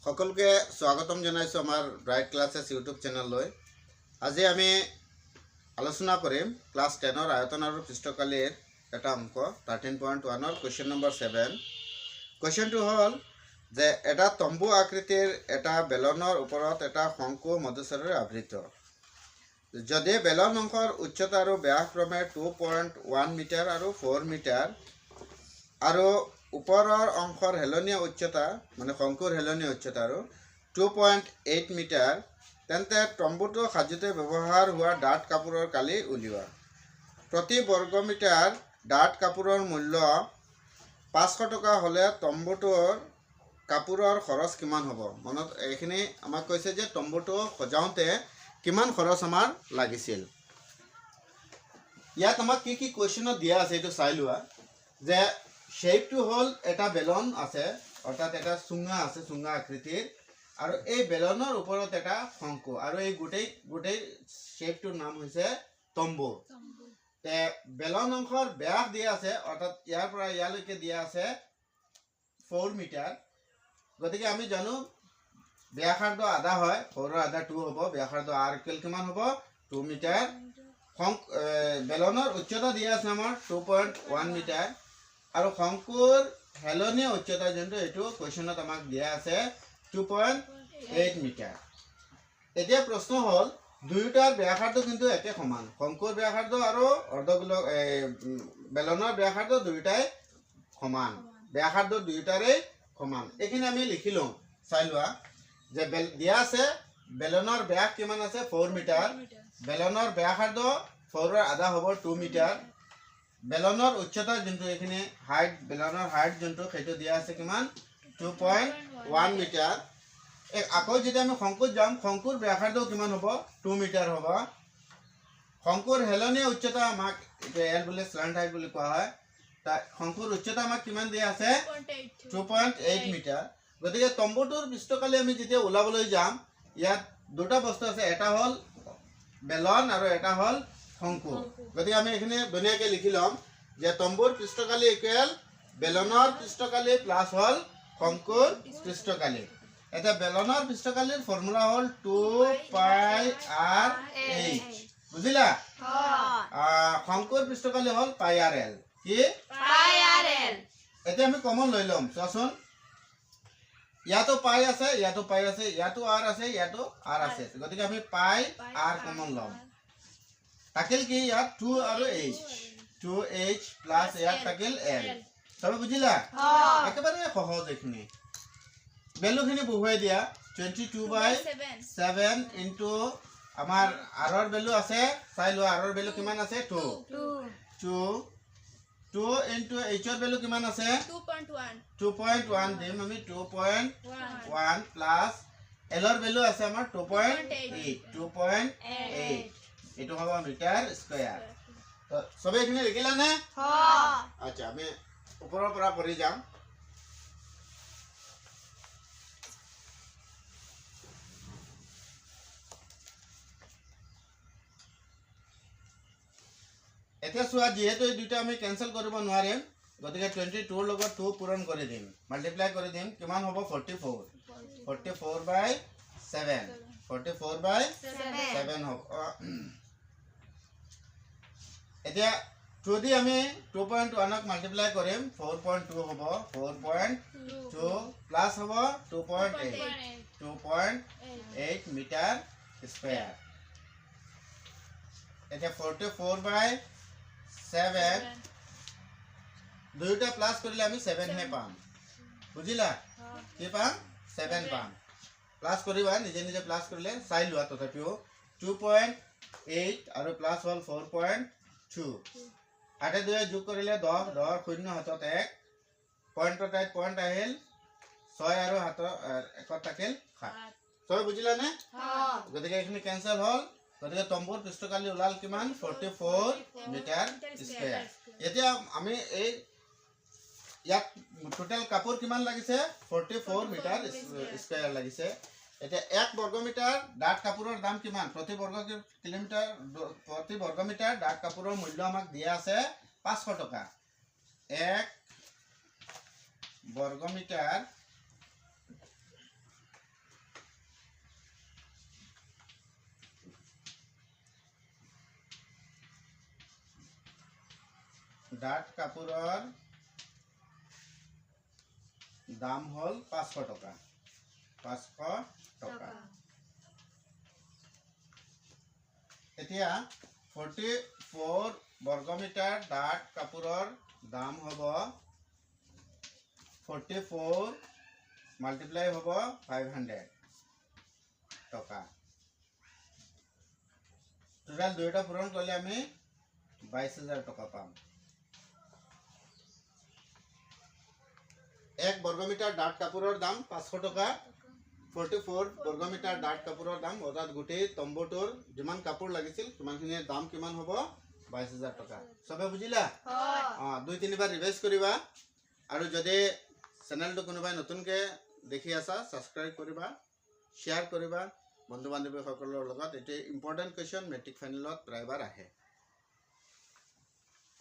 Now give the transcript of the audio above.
সকলকে স্বাগতম জানাইছো আমাৰ ব্ৰাইট ক্লাছেছ ইউটিউব চেনেললৈ। আজি আমি আলোচনা কৰিম ক্লাছ 10ৰ আয়তন আৰু পৃষ্ঠকালীৰ এটা অংক 13.1ৰ কুৱেশ্যন নম্বৰ 7। কুৱেশ্যনটো হ'ল যে এটা তম্বু আকৃতিৰ এটা বেলনৰ ওপৰত এটা শংকু মধ্যচ্ছদাৰে আবৃত। যদি বেলন অংশৰ উচ্চতা আৰু ব্যাস ক্ৰমে 2.1 মিটাৰ আৰু 4 মিটাৰ আৰু ওপৰৰ অংশৰ হেলনীয়া উচ্চতা মানে শংকুৰ হেলনীয়া উচ্চতা আৰু 2.8 মিটাৰ, তেন্তে তম্বুটো সাজোতে ব্যৱহাৰ হোৱা ডাঠ কাপোৰৰ কালি উলিওৱা। প্ৰতি বৰ্গমিটাৰ ডাঠ কাপোৰৰ মূল্য 500 টকা হ'লে তম্বুটোৰ কাপোৰৰ খৰচ কিমান হ'ব? মনত এইখিনি আমাক কৈছে যে তম্বুটো সজাওঁতে কিমান খৰচ আমাৰ লাগিছিল। ইয়াত আমাক কি কি কুৱেশ্যনত দিয়া আছে এইটো চাই লোৱা। যে শেপটো হ'ল এটা বেলন আছে, অৰ্থাৎ এটা চুঙা আছে, চুঙা আকৃতিৰ, আৰু এই বেলনৰ ওপৰত এটা শংকু, আৰু এই গোটেই শেপটোৰ নাম হৈছে তম্বু। বেলন অংশৰ ব্যাস দিয়া আছে, অৰ্থাৎ ইয়াৰ পৰা ইয়ালৈকে দিয়া আছে 4 মিটাৰ। গতিকে আমি জানো ব্যাসাৰ্ধ আধা হয়, 4ৰ আধা 2 হ'ব, ব্যাসাৰ্ধ আৰ কিমান হ'ব 2 মিটাৰ। বেলনৰ উচ্চতা দিয়া আছে আমাৰ 2.1 মিটাৰ, আৰু শংকুৰ হেলনীয়া উচ্চতা যোনটো এইটো কুৱেশ্যনত আমাক দিয়া আছে 2.8 মিটাৰ। এতিয়া প্ৰশ্ন হ'ল দুয়োটাৰ ব্যাসাৰ্ধ কিন্তু একে সমান, শংকুৰ ব্যাসাৰ্ধ আৰু অৰ্ধগোলক বেলনৰ ব্যাসাৰ্ধ দুয়োটাই সমান, ব্যাসাৰ্ধ দুয়োটাৰেই সমান। এইখিনি আমি লিখি লওঁ, চাই লোৱা যে দিয়া আছে বেলনৰ ব্যাস কিমান আছে 4 মিটাৰ, বেলনৰ ব্যাসাৰ্ধ 4ৰ আধা হ'ব 2 মিটাৰ, বেলনৰ উচ্চতা যোনটো এইখিনি হাইট, বেলনৰ হাইট যোনটো সেইটো দিয়া আছে কিমান 2.1 মিটাৰ। আকৌ যেতিয়া আমি শংকুত যাম, শংকুৰ ব্যাসাৰ্ধ কিমান হ'ব 2 মিটাৰ হ'ব। শংকুৰ হেলনীয়া উচ্চতা আমাক এল বুলি স্ল্যান্ট হাইট বুলি কোৱা হয়, শংকুৰ উচ্চতা আমাক কিমান দিয়া আছে 2.8 মিটাৰ। গতিকে তম্বুটোৰ পৃষ্ঠকালি আমি যেতিয়া ওলাবলৈ যাম, ইয়াত দুটা বস্তু আছে, এটা হ'ল বেলন আৰু এটা হ'ল শংকু। গতিকে আমি এইখিনি ধুনীয়াকৈ লিখি ল'ম যে তম্বুৰ পৃষ্ঠকালি ইকুৱেল বেলনৰ পৃষ্ঠকালি প্লাছ হ'ল শংকুৰ পৃষ্ঠকালি। এতিয়া বেলনৰ পৃষ্ঠকালিৰ ফৰ্মুলা হ'ল 2πr/h, বুজিলা? শংকুৰ পৃষ্ঠকালি হ'ল πr/l। কি πr/l? এতিয়া আমি কমন লৈ ল'ম, চোৱাচোন, ইয়াতো পাই আছে, ইয়াতো পাই আছে, ইয়াতো আৰ আছে, ইয়াতো আৰ আছে, গতিকে আমি পাই আৰ কমন ল'ম। থাকিল কি ইয়াত 2 আৰু h, 2h প্লাছ ইয়াত থাকিল l। সবে বুজিলা? একেবাৰে সহজ এইখিনি। ভেলুখিনি বহুৱাই দিয়া, 22/7 ইনটু আমাৰ আৰৰ ভেলু আছে, চাই লোৱা আৰৰ ভেলু কিমান আছে 2 ইনটু hৰ ভেলু কিমান আছে 2.1 দিম আমি, 2.1 প্লাছ এলৰ ভেলু আছে আমাৰ 2.8, এইটো হ'ব মিটাৰ স্কয়াৰ। তো সবে এখানে লিখিলা নে? আচ্ছা, আমি ওপৰৰ পৰা কৰি যাম। এতিয়া চোৱা, যিহেতু এই দুটা আমি কেনসেল কৰিব নোৱাৰিম, গতিকে 22ৰ লগত 2 পূৰণ কৰি দিম, মাল্টিপ্লাই কৰি দিম, কিমান হ'ব 44/7 হ'ব। এতিয়া 2 দি আমি 2.1ক মাল্টিপ্লাই কৰিম, 4.2 হ'ব, 4.2 প্লাছ হ'ব 2.8 মিটাৰ স্কয়াৰ। এতিয়া 44/7 দুইটা প্লাছ কৰিলে আমি 7 হে পাম, বুজিলা? কি পাম 7 পাম। প্লাছ কৰিবা, নিজে নিজে প্লাছ কৰিলে চাই লোৱা। তথাপিও 2.8 আৰু প্লাছ হ'ল 4.2, 8 2 যোগ কৰিলে 10, 10 শূন্য হাতত 1, পইণ্টৰ ঠাইত পইণ্ট আহিল 6 আৰু হাতত 1 থাকিল 7। সবে বুজিলা নে? গতিকে এইখিনি কেনসেল হ'ল, গতিকে তম্বুৰ পৃষ্ঠকালি ওলাল কিমান 44 মিটাৰ স্কয়াৰ। এতিয়া আমি এই ইয়াত টোটাল কাপোৰ কিমান লাগিছে 44 মিটাৰ স্কয়াৰ লাগিছে। এতিয়া 1 বৰ্গমিটাৰ ডাঠ কাপোৰৰ দাম কিমান? প্ৰতি বৰ্গমিটাৰ ডাঠ কাপোৰৰ মূল্য আমাক দিয়া আছে 500 টকা। 1 বৰ্গমিটাৰ ডাঠ কাপোৰৰ দাম হ'ল 500 টকা 500 টকা এতিয়া 44 বৰ্গমিটাৰ ডাঠ কাপোৰৰ দাম হ'ব 44 মাল্টিপ্লাই হ'ব 500 টকা টোটাল দুইটা পূরণ করলে আমি 22,000 টাকা পাম 1 বর্গমিটার ডাঠ কাপোৰৰ দাম 500 টাকা 44 বৰ্গমিটাৰ ডাঠ কাপোৰৰ দাম অৰ্থাৎ গোটেই তম্বুটোৰ যিমান কাপোৰ লাগিছিল সিমানখিনিৰ দাম কিমান হ'ব 22,000 টাকা সবে বুজিলা দুই তিনিবাৰ ৰিভাইজ কৰিবা আৰু যদি চেনেলটো কোনোবাই নতুনকৈ দেখি আছা সাবস্ক্ৰাইব কৰিবা শেয়াৰ কৰিবা বন্ধু বান্ধৱীসকলৰ লগত এটা ইম্পৰ্টেন্ট কোৱেশ্চন মেট্ৰিক ফাইনেলত প্ৰায়বাৰ আহে